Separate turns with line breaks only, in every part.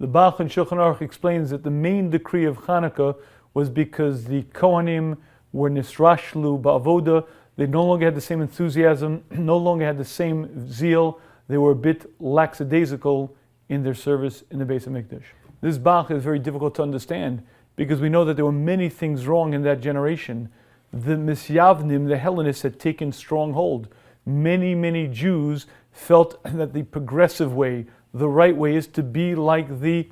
The Bach in Shulchan Aruch explains that the main decree of Chanukah was because the Kohanim were nisrashlu ba'avoda. They no longer had the same enthusiasm, no longer had the same zeal. They were a bit lackadaisical in their service in the Beis HaMikdash. This Bach is very difficult to understand because we know that there were many things wrong in that generation. The Misyavnim, the Hellenists, had taken strong hold. Many Jews felt that the progressive way, the right way, is to be like the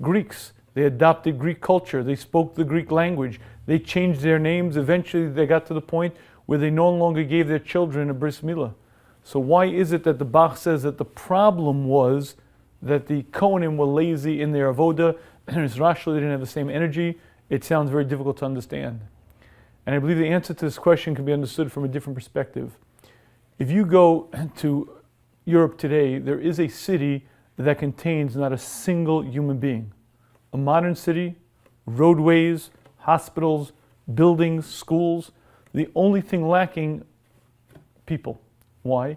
Greeks. They adopted Greek culture. They spoke the Greek language. They changed their names. Eventually they got to the point where they no longer gave their children a bris milah. So why is it that the Bach says that the problem was that the Kohanim were lazy in their avoda, and Israel didn't have the same energy? It sounds very difficult to understand. And I believe the answer to this question can be understood from a different perspective. If you go to Europe today, there is a city that contains not a single human being. A modern city, roadways, hospitals, buildings, schools. The only thing lacking, people. Why?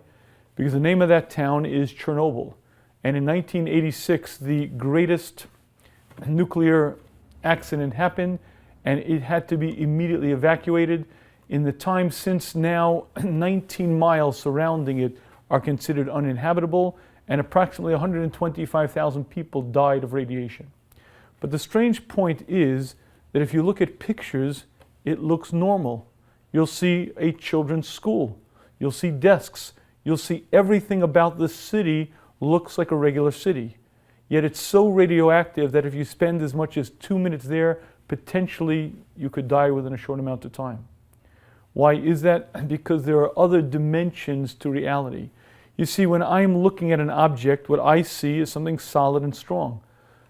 Because the name of that town is Chernobyl. And in 1986, the greatest nuclear accident happened, and it had to be immediately evacuated. In the time since now, 19 miles surrounding it are considered uninhabitable, and approximately 125,000 people died of radiation. But the strange point is that if you look at pictures, it looks normal. You'll see a children's school. You'll see desks. You'll see everything about the city looks like a regular city. Yet it's so radioactive that if you spend as much as 2 minutes there, potentially you could die within a short amount of time. Why is that? Because there are other dimensions to reality. You see, when I'm looking at an object, what I see is something solid and strong.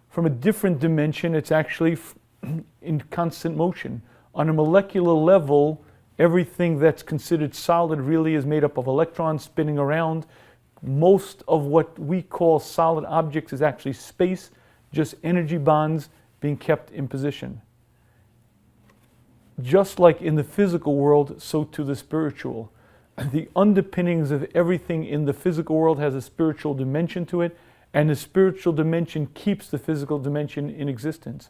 From a different dimension, it's actually in constant motion. On a molecular level, everything that's considered solid really is made up of electrons spinning around. Most of what we call solid objects is actually space, just energy bonds being kept in position. Just like in the physical world, so too the spiritual. The underpinnings of everything in the physical world has a spiritual dimension to it, and the spiritual dimension keeps the physical dimension in existence.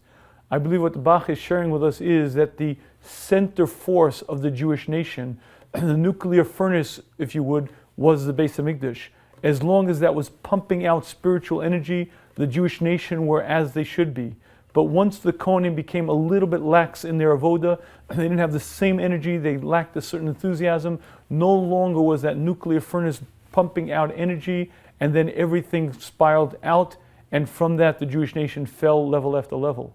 I believe what the Bach is sharing with us is that the center force of the Jewish nation, the nuclear furnace, if you would, was the Beis HaMikdash. As long as that was pumping out spiritual energy, the Jewish nation were as they should be. But once the Kohanim became a little bit lax in their avoda, they didn't have the same energy, they lacked a certain enthusiasm, no longer was that nuclear furnace pumping out energy, and then everything spiraled out, and from that the Jewish nation fell level after level.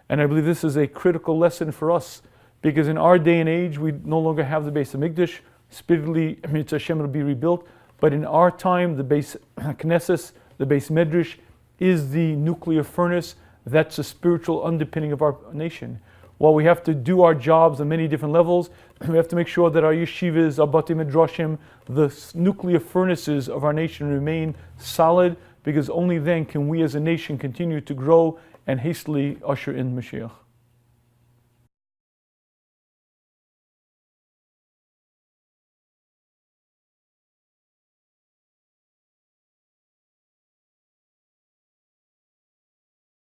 And I believe this is a critical lesson for us, because in our day and age we no longer have the Beis HaMikdash. Spiritually, it's Hashem will be rebuilt, but in our time the Beis Knesset, the Beis Medrash, is the nuclear furnace. That's the spiritual underpinning of our nation. While we have to do our jobs on many different levels, we have to make sure that our yeshivas, our bati midrashim, the nuclear furnaces of our nation remain solid, because only then can we as a nation continue to grow and hastily usher in Mashiach.